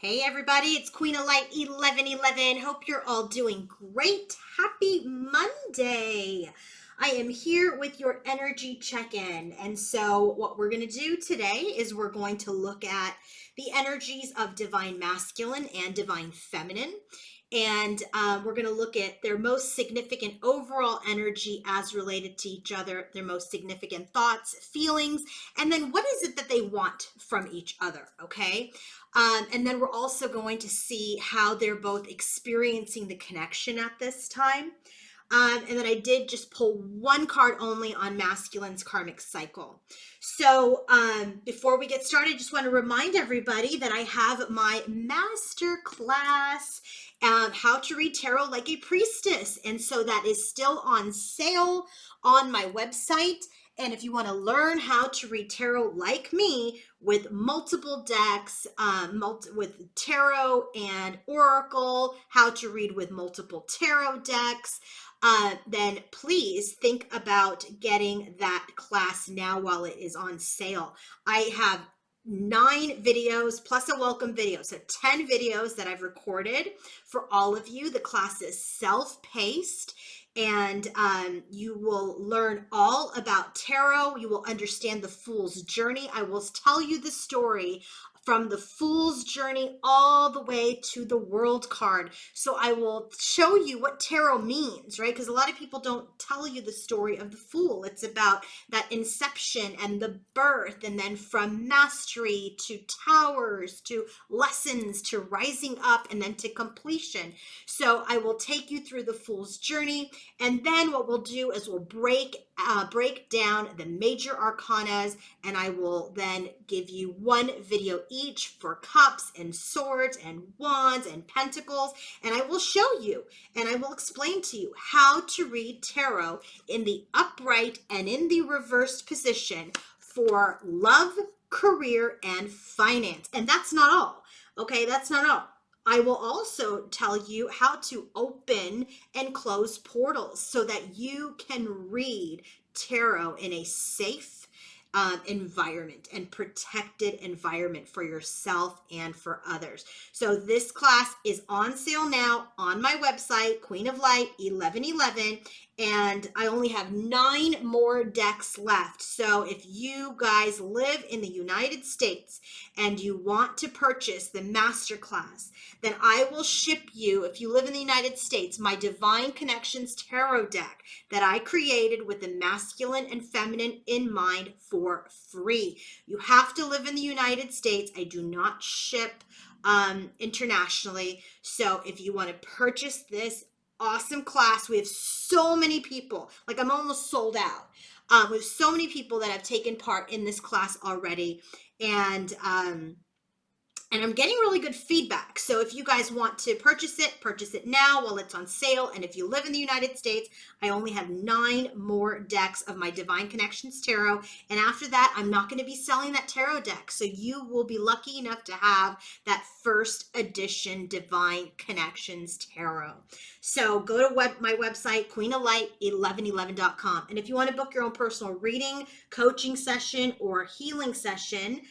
Hey everybody, it's Queen of Light 1111. Hope you're all doing great. Happy Monday. I am here with your energy check-in. And so what we're going to do today is we're going to look at the energies of divine masculine and divine feminine. And we're going to look at their most significant overall energy as related to each other, their most significant thoughts, feelings, and then what is it that they want from each other, okay? And then we're also going to see how they're both experiencing the connection at this time. And then I did just pull one card only on masculine's karmic cycle. So before we get started, I just want to remind everybody that I have my master class, How to Read Tarot Like a Priestess. And so that is still on sale on my website. And if you want to learn how to read tarot like me with multiple decks, with tarot and oracle, how to read with multiple tarot decks, then please think about getting that class now while it is on sale. I have 9 videos plus a welcome video. So 10 videos that I've recorded for all of you. The class is self-paced. And you will learn all about tarot. You will understand the Fool's Journey. I will tell you the story from the Fool's Journey all the way to the World card. So I will show you what tarot means, right? Because a lot of people don't tell you the story of the Fool. It's about that inception and the birth, and then from mastery to towers to lessons to rising up and then to completion. So I will take you through the Fool's Journey, and then what we'll do is we'll break down the major arcanas, and I will then give you one video each for cups and swords and wands and pentacles, and I will show you and I will explain to you how to read tarot in the upright and in the reversed position for love, career, and finance. And that's not all. Okay, that's not all. I will also tell you how to open and close portals so that you can read tarot in a safe environment and protected environment for yourself and for others. So this class is on sale now on my website, Queen of Light 1111, and I only have 9 more decks left. So if you guys live in the United States and you want to purchase the masterclass, then I will ship you, if you live in the United States, my Divine Connections Tarot deck that I created with the masculine and feminine in mind for free. You have to live in the United States. I do not ship internationally. So if you want to purchase this awesome class, we have so many people, like I'm almost sold out. We have so many people that have taken part in this class already, and I'm getting really good feedback. So if you guys want to purchase it now while it's on sale. And if you live in the United States, I only have 9 more decks of my Divine Connections Tarot. And after that, I'm not going to be selling that tarot deck. So you will be lucky enough to have that first edition Divine Connections Tarot. So go to my website, queenoflight1111.com. And if you want to book your own personal reading, coaching session, or healing session,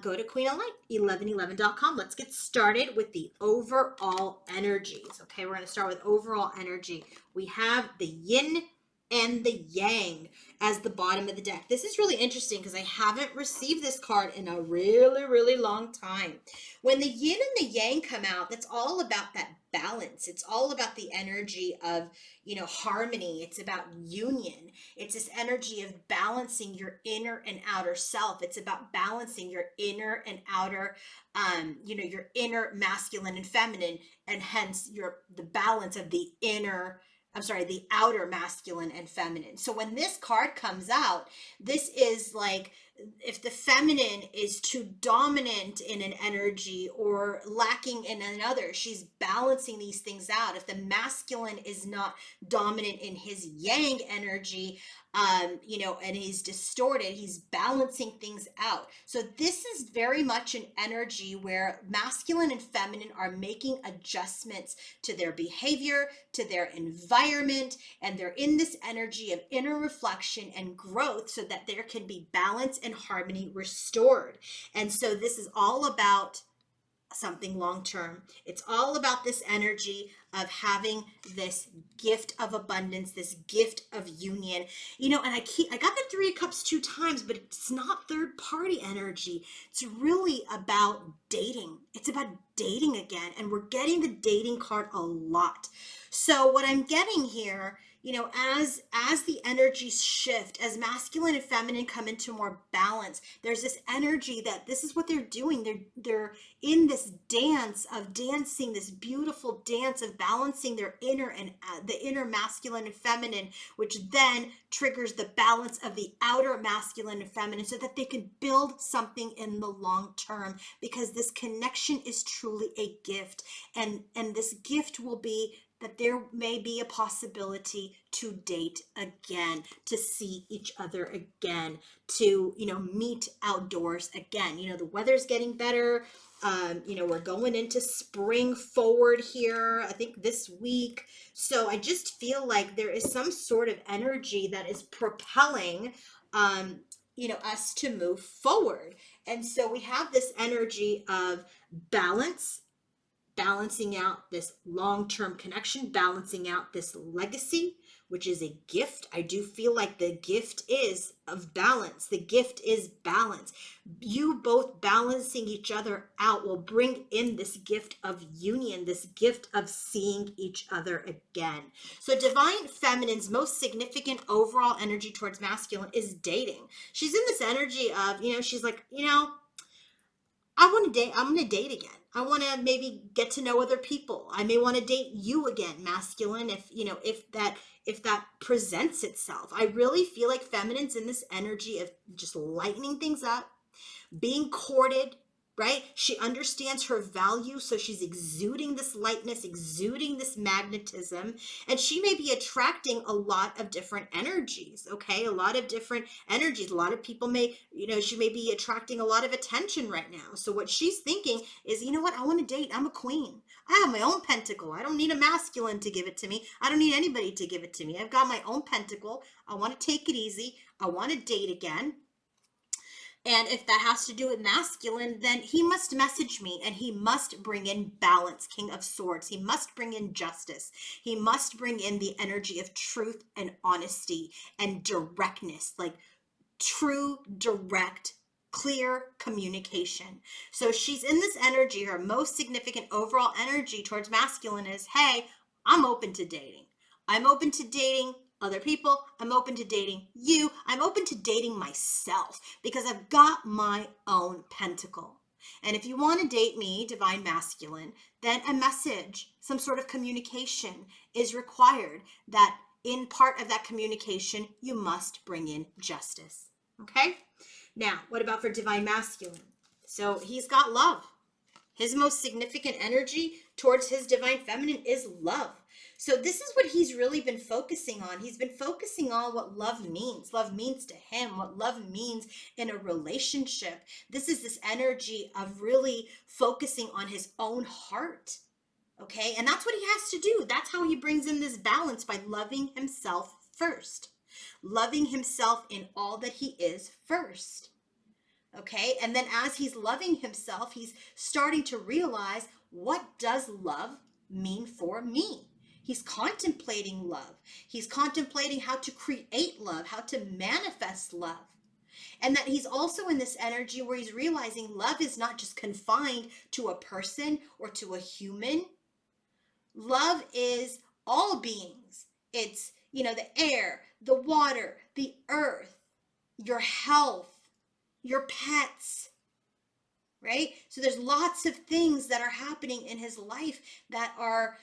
go to queenoflight1111.com. Let's get started with the overall energies. Okay, we're going to start with overall energy. We have the yin and the yang as the bottom of the deck. This is really interesting because I haven't received this card in a really, really long time. When the yin and the yang come out, that's all about that balance. It's all about the energy of, harmony. It's about union. It's this energy of balancing your inner and outer self. It's about balancing your inner and outer, your inner masculine and feminine, and hence the balance of the outer masculine and feminine. So when this card comes out, this is like if the feminine is too dominant in an energy or lacking in another, she's balancing these things out. If the masculine is not dominant in his yang energy, and he's distorted, he's balancing things out. So this is very much an energy where masculine and feminine are making adjustments to their behavior, to their environment, and they're in this energy of inner reflection and growth so that there can be balance and harmony restored. And so this is all about something long term. It's all about this energy of having this gift of abundance, this gift of union. And I got the Three of Cups 2 times, but it's not third party energy. It's really about dating. It's about dating again, and we're getting the dating card a lot. So what I'm getting here, as the energies shift, as masculine and feminine come into more balance, there's this energy that this is what they're doing. They're in this dance of dancing, this beautiful dance of balancing their inner and the inner masculine and feminine, which then triggers the balance of the outer masculine and feminine, so that they can build something in the long term, because this connection is truly a gift, and this gift will be that there may be a possibility to date again, to see each other again, to, meet outdoors again. The weather's getting better. We're going into spring forward here, I think this week. So I just feel like there is some sort of energy that is propelling, us to move forward. And so we have this energy of balance, balancing out this long-term connection, balancing out this legacy, which is a gift. I do feel like the gift is of balance. The gift is balance. You both balancing each other out will bring in this gift of union, this gift of seeing each other again. So divine feminine's most significant overall energy towards masculine is dating. She's in this energy of, she's like, I want to date. I'm going to date again. I want to maybe get to know other people. I may want to date you again, masculine, if that presents itself. I really feel like feminine's in this energy of just lightening things up, being courted, right? She understands her value, so she's exuding this lightness, exuding this magnetism, and she may be attracting a lot of different energies, okay? A lot of different energies. A lot of people may, she may be attracting a lot of attention right now. So what she's thinking is, you know what? I want to date. I'm a queen. I have my own pentacle. I don't need a masculine to give it to me. I don't need anybody to give it to me. I've got my own pentacle. I want to take it easy. I want to date again. And if that has to do with masculine, then he must message me, and he must bring in balance, King of Swords. He must bring in justice. He must bring in the energy of truth and honesty and directness, like true, direct, clear communication. So she's in this energy. Her most significant overall energy towards masculine is, hey, I'm open to dating. I'm open to dating other people. I'm open to dating you. I'm open to dating myself, because I've got my own pentacle. And if you want to date me, divine masculine, then a message, some sort of communication is required. That in part of that communication, you must bring in justice. Okay? Now, what about for divine masculine? So he's got love. His most significant energy towards his divine feminine is love. So this is what he's really been focusing on. He's been focusing on what love means. Love means to him, what love means in a relationship. This is this energy of really focusing on his own heart. Okay? And that's what he has to do. That's how he brings in this balance, by loving himself first. Loving himself in all that he is first. Okay? And then as he's loving himself, he's starting to realize, what does love mean for me? He's contemplating love. He's contemplating how to create love, how to manifest love. And that he's also in this energy where he's realizing love is not just confined to a person or to a human. Love is all beings. It's, the air, the water, the earth, your health, your pets, right? So there's lots of things that are happening in his life that are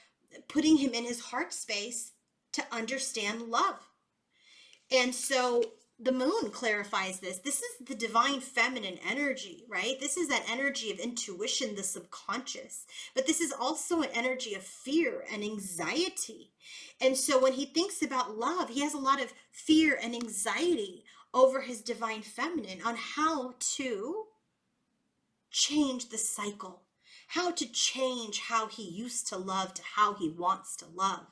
putting him in his heart space to understand love. And so the moon clarifies this. This is the divine feminine energy, right? This is that energy of intuition, the subconscious. But this is also an energy of fear and anxiety. And so when he thinks about love, he has a lot of fear and anxiety over his divine feminine, on how to change the cycle, how to change how he used to love to how he wants to love.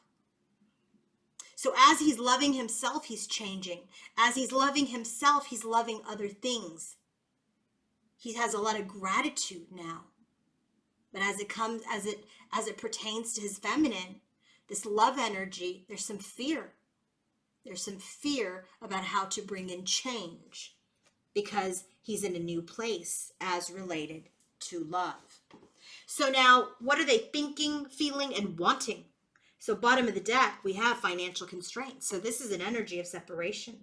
So as he's loving himself, he's changing. As he's loving himself, he's loving other things. He has a lot of gratitude now. But as it pertains to his feminine, this love energy, there's some fear. There's some fear about how to bring in change because he's in a new place as related to love. So now, what are they thinking, feeling, and wanting? So bottom of the deck, we have financial constraints. So this is an energy of separation.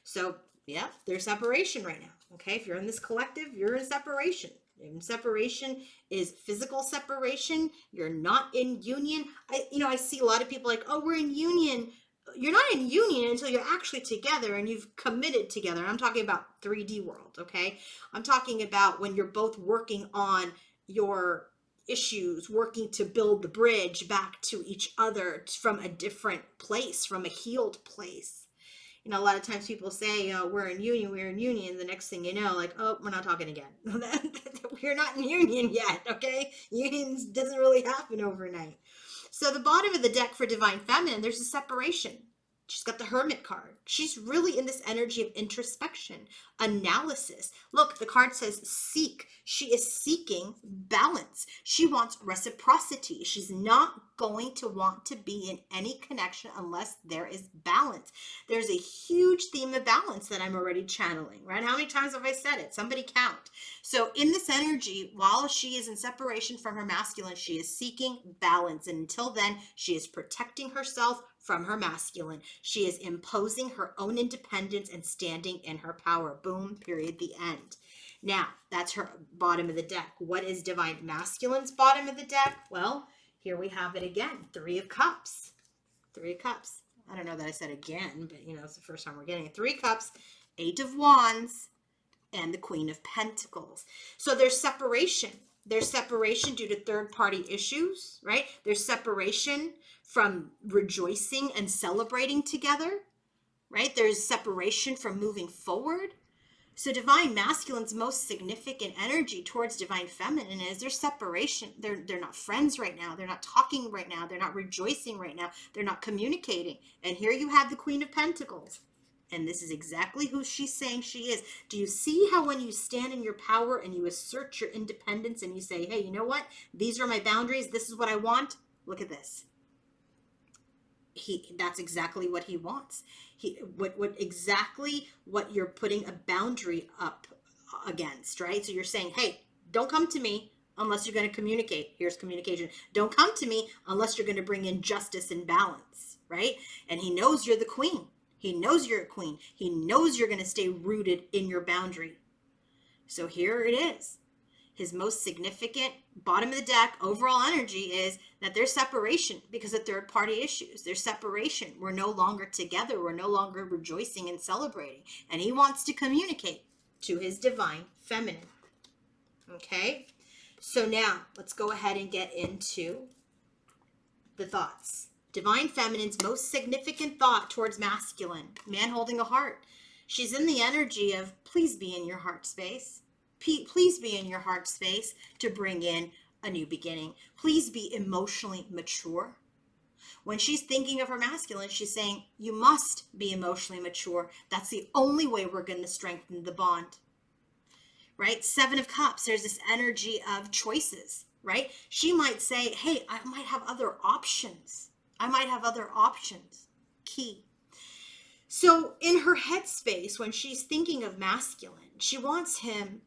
So yeah, there's separation right now. Okay, if you're in this collective, you're in separation. And separation is physical separation. You're not in union. I see a lot of people like, oh, we're in union. You're not in union until you're actually together and you've committed together. I'm talking about 3D world, okay? I'm talking about when you're both working on your issues, working to build the bridge back to each other from a different place, from a healed place. A lot of times people say, we're in union. The next thing you know, like, oh, we're not talking again. We're not in union yet, okay? Union doesn't really happen overnight. So the bottom of the deck for Divine Feminine, there's a separation. She's got the Hermit card. She's really in this energy of introspection, analysis. Look, the card says seek. She is seeking balance. She wants reciprocity. She's not going to want to be in any connection unless there is balance. There's a huge theme of balance that I'm already channeling, right? How many times have I said it? Somebody count. So in this energy, while she is in separation from her masculine, she is seeking balance. And until then, she is protecting herself from her masculine. She is imposing her own independence and standing in her power. Boom, period, the end. Now, that's her bottom of the deck. What is Divine Masculine's bottom of the deck? Well, here we have it again. 3 of Cups. 3 of Cups. I don't know that I said again, but it's the first time we're getting it. 3 Cups, 8 of Wands, and the Queen of Pentacles. So there's separation. There's separation due to third-party issues, right? There's separation from rejoicing and celebrating together, right? There's separation from moving forward. So Divine Masculine's most significant energy towards Divine Feminine is their separation. They're not friends right now. They're not talking right now. They're not rejoicing right now. They're not communicating. And here you have the Queen of Pentacles. And this is exactly who she's saying she is. Do you see how when you stand in your power and you assert your independence and you say, hey, you know what? These are my boundaries. This is what I want. Look at this. That's exactly what he wants. What you're putting a boundary up against, right? So you're saying, hey, don't come to me unless you're going to communicate. Here's communication. Don't come to me unless you're going to bring in justice and balance, right? And he knows you're the queen. He knows you're a queen. He knows you're going to stay rooted in your boundary. So here it is. His most significant bottom of the deck overall energy is that there's separation because of third party issues. There's separation. We're no longer together. We're no longer rejoicing and celebrating. And he wants to communicate to his Divine Feminine. Okay? So now let's go ahead and get into the thoughts. Divine Feminine's most significant thought towards masculine, man holding a heart. She's in the energy of please be in your heart space. Please be in your heart space to bring in a new beginning. Please be emotionally mature. When she's thinking of her masculine, she's saying, you must be emotionally mature. That's the only way we're going to strengthen the bond. Right? 7 of Cups, there's this energy of choices, right? She might say, hey, I might have other options. Key. So in her headspace, when she's thinking of masculine, she wants him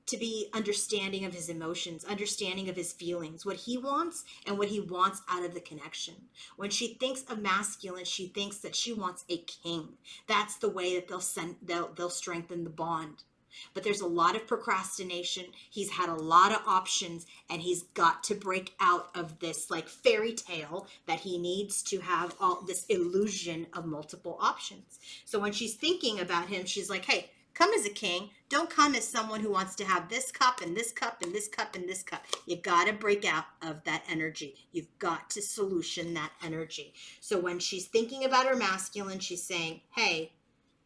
to be understanding of his emotions, understanding of his feelings, what he wants and what he wants out of the connection. When she thinks of masculine, she thinks that she wants a king. That's the way that they'll strengthen the bond. But there's a lot of procrastination. He's had a lot of options and he's got to break out of this like fairy tale that he needs to have all this illusion of multiple options. So when she's thinking about him, she's like, hey, come as a king. Don't come as someone who wants to have this cup and this cup and this cup and this cup. You got to break out of that energy. You've got to solution that energy. So when she's thinking about her masculine, she's saying, hey,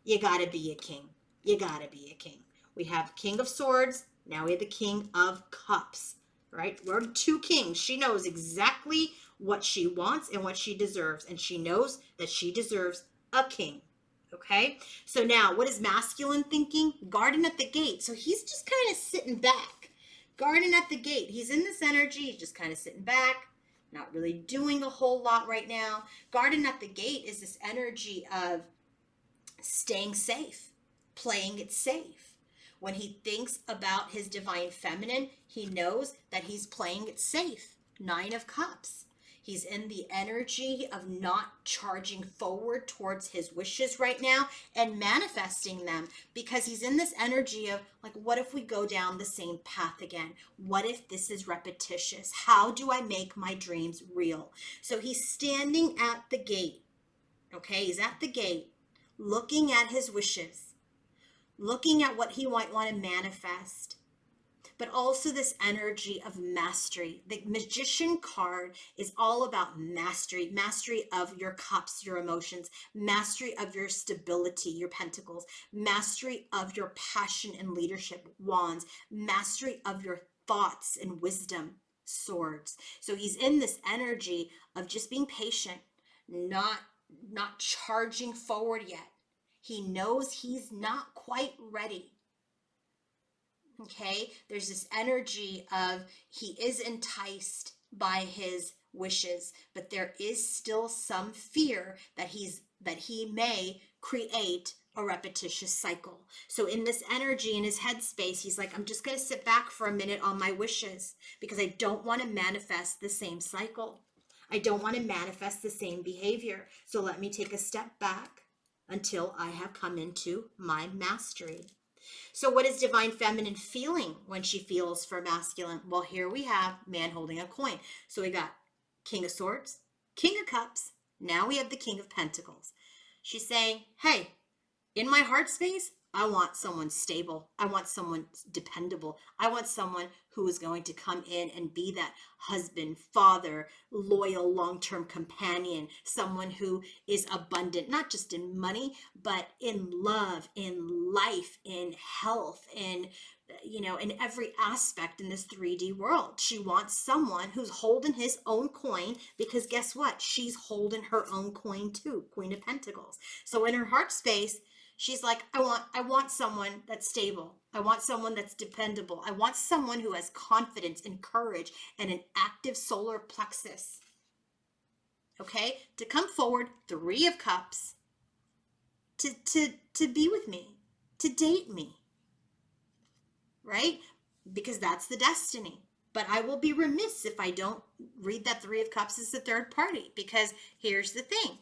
you got to be a king. You got to be a king. We have King of Swords. Now we have the King of Cups, right? We're 2 kings. She knows exactly what she wants and what she deserves. And she knows that she deserves a king. Okay, so now what is masculine thinking? Garden at the gate. So he's just kind of sitting back. Garden at the gate. He's in this energy. He's just kind of sitting back, not really doing a whole lot right now. Garden at the gate is this energy of staying safe, playing it safe. When he thinks about his divine feminine, he knows that he's playing it safe. 9 of Cups. He's in the energy of not charging forward towards his wishes right now and manifesting them, because he's in this energy of like, what if we go down the same path again? What if this is repetitious? How do I make my dreams real? So he's standing at the gate. Okay, he's at the gate, looking at his wishes, looking at what he might want to manifest, but also this energy of mastery. The Magician card is all about mastery, mastery of your cups, your emotions, mastery of your stability, your pentacles, mastery of your passion and leadership, wands, mastery of your thoughts and wisdom, swords. So he's in this energy of just being patient, not charging forward yet. He knows he's not quite ready. Okay, there's this energy of he is enticed by his wishes, but there is still some fear that he may create a repetitious cycle. So in this energy, in his headspace, he's like, I'm just going to sit back for a minute on my wishes because I don't want to manifest the same cycle. I don't want to manifest the same behavior. So let me take a step back until I have come into my mastery. So what is divine feminine feeling when she feels for masculine? Well, here we have man holding a coin. So we got King of Swords, King of Cups. Now we have the King of Pentacles. She's saying, hey, in my heart space, I want someone stable. I want someone dependable. I want someone who is going to come in and be that husband, father, loyal, long-term companion, someone who is abundant, not just in money, but in love, in life, in health, in every aspect in this 3D world. She wants someone who's holding his own coin, because guess what? She's holding her own coin too, Queen of Pentacles. So in her heart space, she's like, I want someone that's stable. I want someone that's dependable. I want someone who has confidence and courage and an active solar plexus. Okay? To come forward, 3 of Cups, to be with me, to date me. Right? Because that's the destiny. But I will be remiss if I don't read that 3 of Cups as the third party, because here's the thing.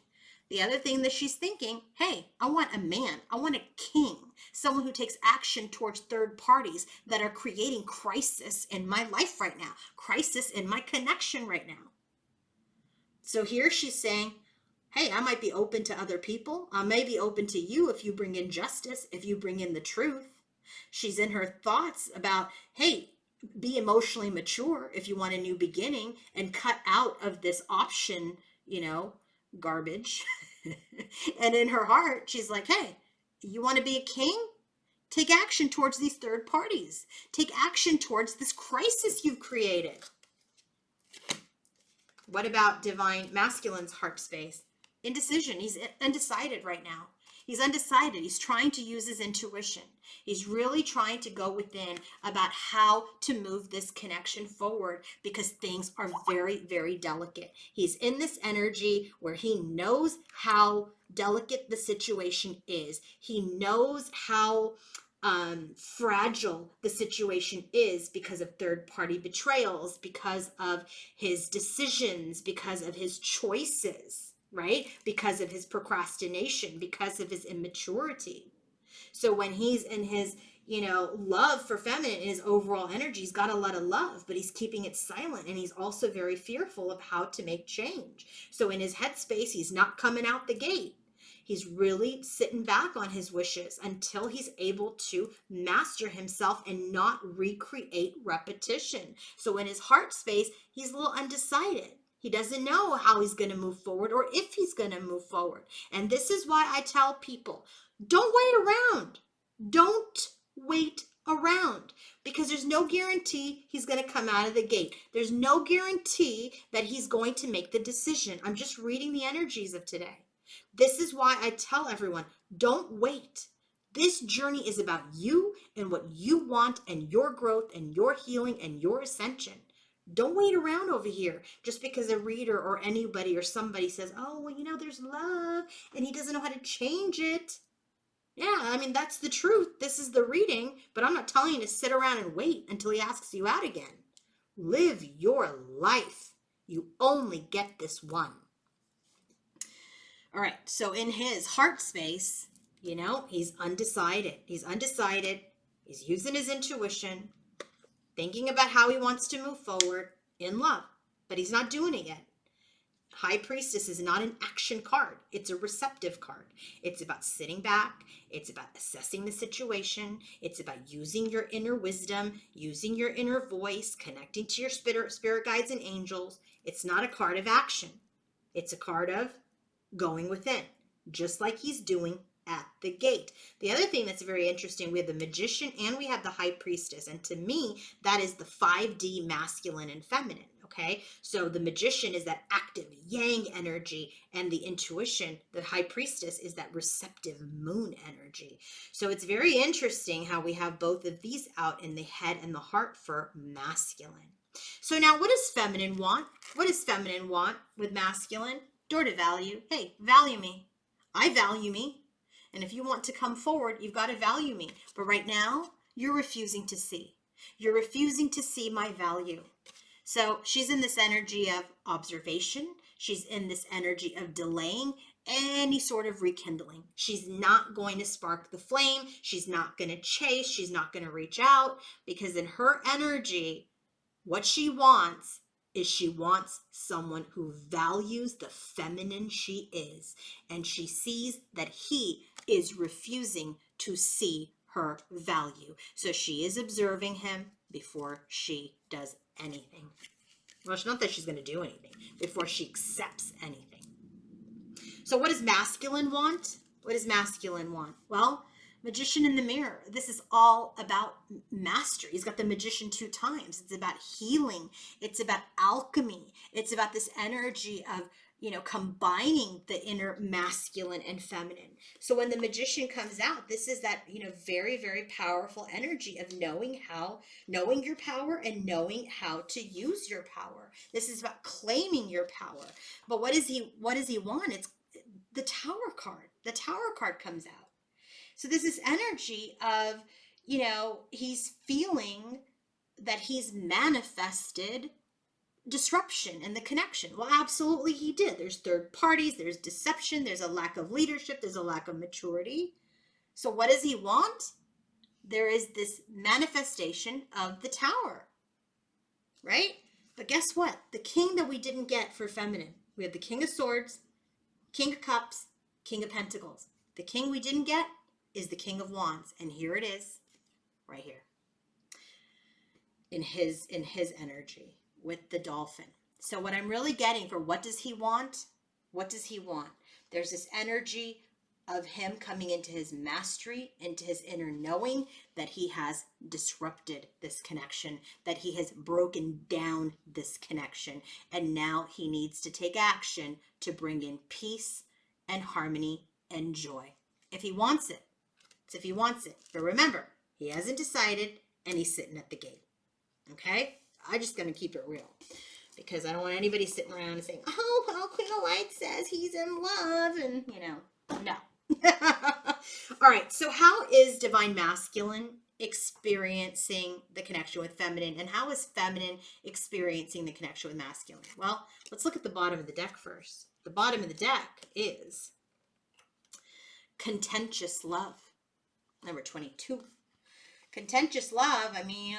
The other thing that she's thinking, hey, I want a man. I want a king, someone who takes action towards third parties that are creating crisis in my life right now, crisis in my connection right now. So here she's saying, hey, I might be open to other people. I may be open to you if you bring in justice, if you bring in the truth. She's in her thoughts about, hey, be emotionally mature if you want a new beginning and cut out of this option, garbage. And in her heart, she's like, hey, you want to be a king? Take action towards these third parties. Take action towards this crisis you've created. What about divine masculine's heart space? Indecision. He's undecided right now. He's undecided. He's trying to use his intuition. He's really trying to go within about how to move this connection forward, because things are very, very delicate. He's in this energy where he knows how delicate the situation is. He knows how fragile the situation is because of third-party betrayals, because of his decisions, because of his choices, right? Because of his procrastination, because of his immaturity. So when he's in his, love for feminine, in his overall energy, he's got a lot of love, but he's keeping it silent. And he's also very fearful of how to make change. So in his headspace, he's not coming out the gate. He's really sitting back on his wishes until he's able to master himself and not recreate repetition. So in his heart space, he's a little undecided. He doesn't know how he's going to move forward or if he's going to move forward. And this is why I tell people, don't wait around. Don't wait around, because there's no guarantee he's going to come out of the gate. There's no guarantee that he's going to make the decision. I'm just reading the energies of today. This is why I tell everyone, don't wait. This journey is about you and what you want and your growth and your healing and your ascension. Don't wait around over here just because a reader or anybody or somebody says, oh, well, there's love and he doesn't know how to change it. Yeah, I mean, that's the truth. This is the reading, but I'm not telling you to sit around and wait until he asks you out again. Live your life. You only get this one. All right, so in his heart space, he's undecided. He's undecided. He's using his intuition, thinking about how he wants to move forward in love, but he's not doing it yet. High Priestess is not an action card. It's a receptive card. It's about sitting back. It's about assessing the situation. It's about using your inner wisdom, using your inner voice, connecting to your spirit guides and angels. It's not a card of action. It's a card of going within, just like he's doing at the gate. The other thing that's very interesting, we have the Magician and we have the High Priestess. And to me, that is the 5D masculine and feminine. Okay, so the Magician is that active yang energy, and the intuition, the High Priestess, is that receptive moon energy. So it's very interesting how we have both of these out in the head and the heart for masculine. So now what does feminine want? What does feminine want with masculine? Door to value. Hey, value me. I value me. And if you want to come forward, you've got to value me. But right now, you're refusing to see. You're refusing to see my value. So she's in this energy of observation. She's in this energy of delaying any sort of rekindling. She's not going to spark the flame. She's not going to chase. She's not going to reach out, because in her energy, what she wants is she wants someone who values the feminine she is. And she sees that he is refusing to see her value. So she is observing him before she does anything. Well, it's not that she's going to do anything, before she accepts anything. So what does masculine want? What does masculine want? Well, Magician in the mirror. This is all about mastery. He's got the Magician 2 times. It's about healing. It's about alchemy. It's about this energy of, combining the inner masculine and feminine. So when the Magician comes out, this is that, very, very powerful energy of knowing your power and knowing how to use your power. This is about claiming your power. But what does he want? It's the Tower card. The Tower card comes out. So there's this energy of, he's feeling that he's manifested disruption in the connection. Well, absolutely he did. There's third parties, there's deception, there's a lack of leadership, there's a lack of maturity. So what does he want? There is this manifestation of the Tower, right? But guess what? The king that we didn't get for feminine. We have the King of Swords, King of Cups, King of Pentacles. The king we didn't get is the King of Wands, and here it is, right here, in his energy with the dolphin. So what I'm really getting for what does he want? What does he want? There's this energy of him coming into his mastery, into his inner knowing that he has disrupted this connection, that he has broken down this connection, and now he needs to take action to bring in peace and harmony and joy. If he wants it. If he wants it. But remember, he hasn't decided and he's sitting at the gate. Okay? I'm just going to keep it real, because I don't want anybody sitting around and saying, oh, well, Queen of Light says he's in love, and, no. All right, so how is Divine Masculine experiencing the connection with feminine, and how is feminine experiencing the connection with masculine? Well, let's look at the bottom of the deck first. The bottom of the deck is Contentious Love. Number 22. Contentious love,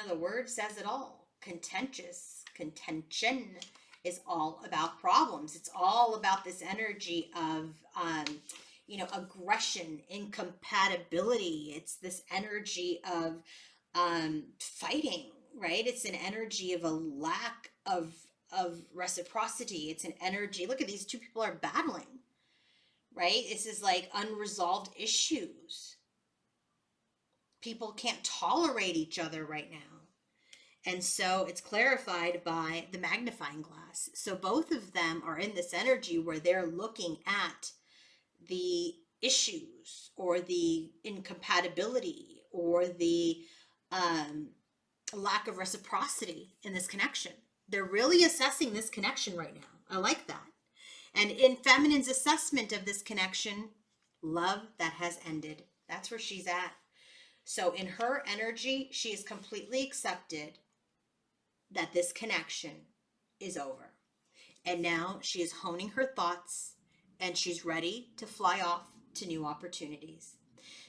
the word says it all. Contentious, contention is all about problems. It's all about this energy of, aggression, incompatibility. It's this energy of fighting, right? It's an energy of a lack of reciprocity. It's an energy, look at these two people are battling, right? This is like unresolved issues. People can't tolerate each other right now. And so it's clarified by the magnifying glass. So both of them are in this energy where they're looking at the issues or the incompatibility or the lack of reciprocity in this connection. They're really assessing this connection right now. I like that. And in feminine's assessment of this connection, love that has ended. That's where she's at. So in her energy, she is completely accepted that this connection is over. And now she is honing her thoughts and she's ready to fly off to new opportunities.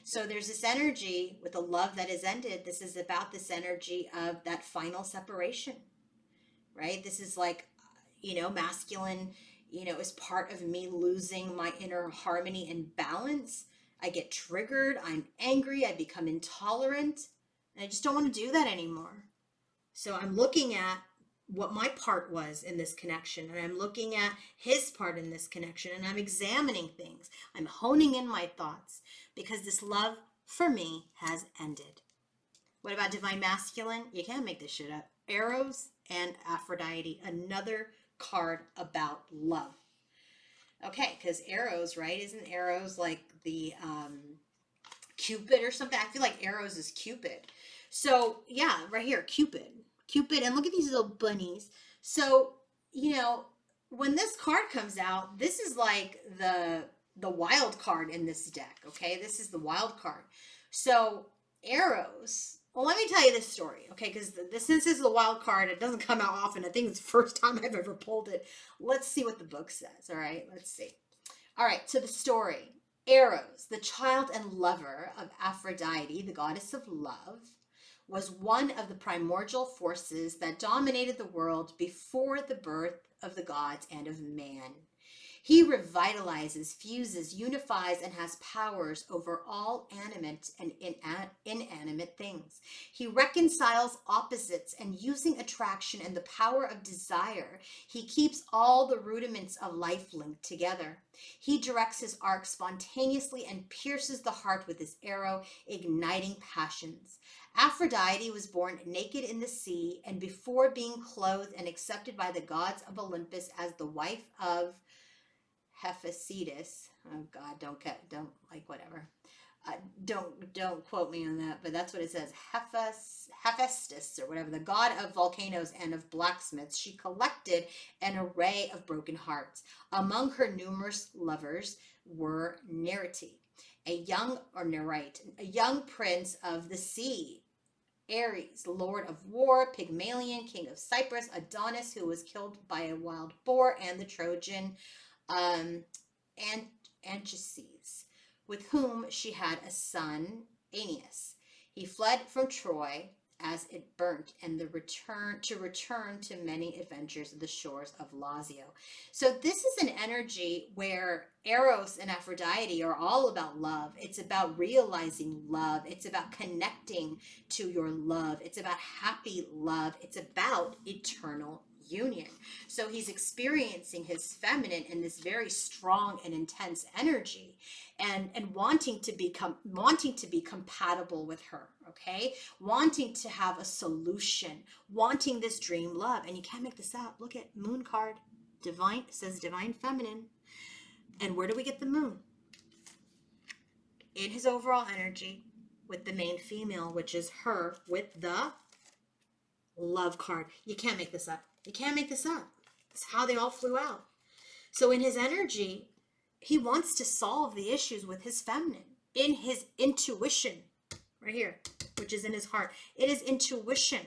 So there's this energy with the love that has ended. This is about this energy of that final separation, right? This is like, masculine, is part of me losing my inner harmony and balance. I get triggered. I'm angry. I become intolerant. And I just don't want to do that anymore. So I'm looking at what my part was in this connection, and I'm looking at his part in this connection, and I'm examining things. I'm honing in my thoughts because this love for me has ended. What about divine masculine? You can't make this shit up. Eros and Aphrodite, another card about love. Okay, because Eros, right? Isn't Eros like the Cupid or something? I feel like Eros is Cupid. So yeah, right here, Cupid, and look at these little bunnies. So, when this card comes out, this is like the wild card in this deck, okay? This is the wild card. So Eros, well, let me tell you this story, okay? Because since this is the wild card, it doesn't come out often. I think it's the first time I've ever pulled it. Let's see what the book says, all right? Let's see. All right, so the story. Eros, the child and lover of Aphrodite, the goddess of love, was one of the primordial forces that dominated the world before the birth of the gods and of man. He revitalizes, fuses, unifies, and has powers over all animate and inanimate things. He reconciles opposites, and using attraction and the power of desire, he keeps all the rudiments of life linked together. He directs his arc spontaneously and pierces the heart with his arrow, igniting passions. Aphrodite was born naked in the sea, and before being clothed and accepted by the gods of Olympus as the wife of Hephaestus. Oh God, don't like whatever. Don't quote me on that, but that's what it says. Hephaestus or whatever, the god of volcanoes and of blacksmiths. She collected an array of broken hearts. Among her numerous lovers were Nerite, a young prince of the sea. Ares, lord of war, Pygmalion, king of Cyprus, Adonis, who was killed by a wild boar, and the Trojan Anchises, with whom she had a son, Aeneas. He fled from Troy as it burnt, and return to many adventures of the shores of Lazio. So this is an energy where Eros and Aphrodite are all about love. It's about realizing love. It's about connecting to your love. It's about happy love. It's about eternal union. So he's experiencing his feminine in this very strong and intense energy, and wanting to be compatible with her, okay? Wanting to have a solution, wanting this dream love. And you can't make this up. Look at moon card. Divine, it says divine feminine. And where do we get the moon? In his overall energy with the main female, which is her, with the love card. You can't make this up. You can't make this up. It's how they all flew out. So in his energy, he wants to solve the issues with his feminine, in his intuition, right here, which is in his heart. It is intuition,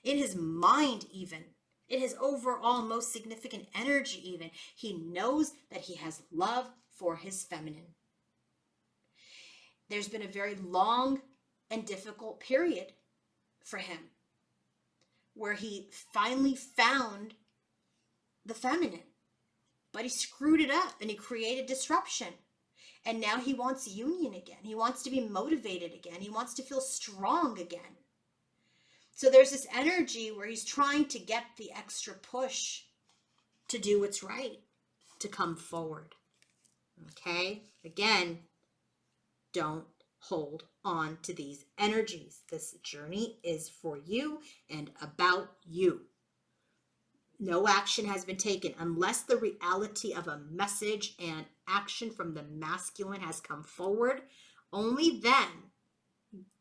in his mind even, in his overall most significant energy even. He knows that he has love for his feminine. There's been a very long and difficult period for him where he finally found the feminine. But he screwed it up and he created disruption. And now he wants union again. He wants to be motivated again. He wants to feel strong again. So there's this energy where he's trying to get the extra push to do what's right, to come forward. Okay? Again, don't hold on to these energies. This journey is for you and about you. No action has been taken unless the reality of a message and action from the masculine has come forward. Only then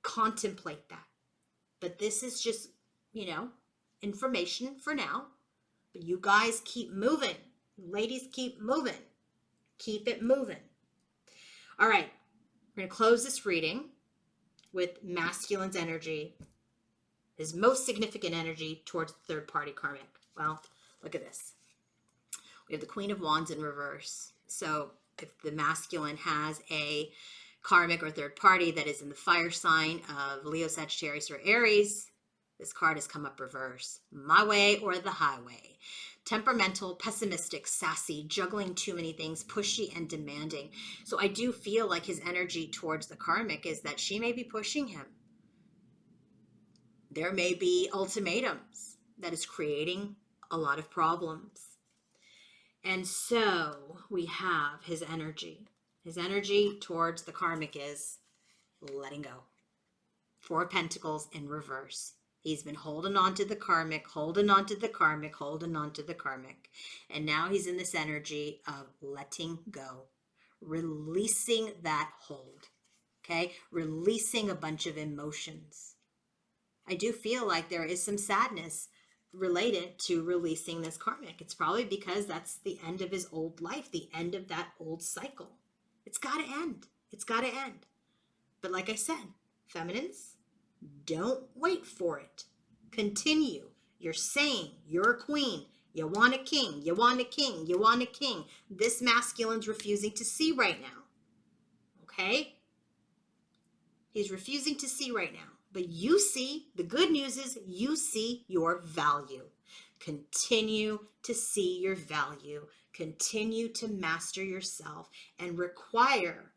contemplate that. But this is just, information for now. But you guys keep moving. Ladies, keep moving. Keep it moving. All right. We're going to close this reading with masculine's energy, his most significant energy towards the third party karmic. Well, look at this. We have the Queen of Wands in reverse. So if the masculine has a karmic or third party that is in the fire sign of Leo, Sagittarius, or Aries, this card has come up reverse. My way or the highway. Temperamental, pessimistic, sassy, juggling too many things, pushy and demanding. So I do feel like his energy towards the karmic is that she may be pushing him. There may be ultimatums that is creating a lot of problems. And so we have his energy. His energy towards the karmic is letting go. Four of Pentacles in reverse. He's been holding on to the karmic, holding on to the karmic, holding on to the karmic. And now he's in this energy of letting go, releasing that hold, okay? Releasing a bunch of emotions. I do feel like there is some sadness related to releasing this karmic. It's probably because that's the end of his old life, the end of that old cycle. It's got to end. It's got to end. But like I said, feminines, don't wait for it. Continue. You're saying you're a queen. You want a king. You want a king. You want a king. This masculine's refusing to see right now. Okay? He's refusing to see right now. But you see, the good news is you see your value. Continue to see your value. Continue to master yourself and require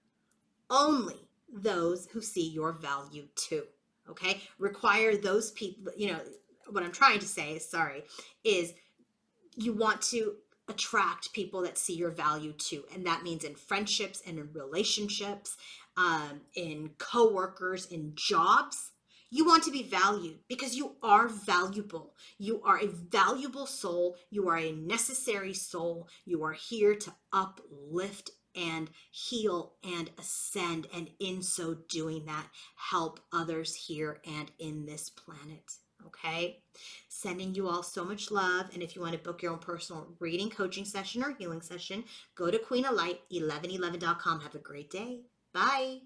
only those who see your value too. Okay? Require those people, what I'm trying to say, is you want to attract people that see your value too. And that means in friendships and in relationships, in coworkers, in jobs. You want to be valued because you are valuable. You are a valuable soul. You are a necessary soul. You are here to uplift and heal and ascend, and in so doing that, help others here and in this planet. Okay? Sending you all so much love. And if you want to book your own personal reading, coaching session, or healing session, go to queenoflight1111.com. Have a great day. Bye.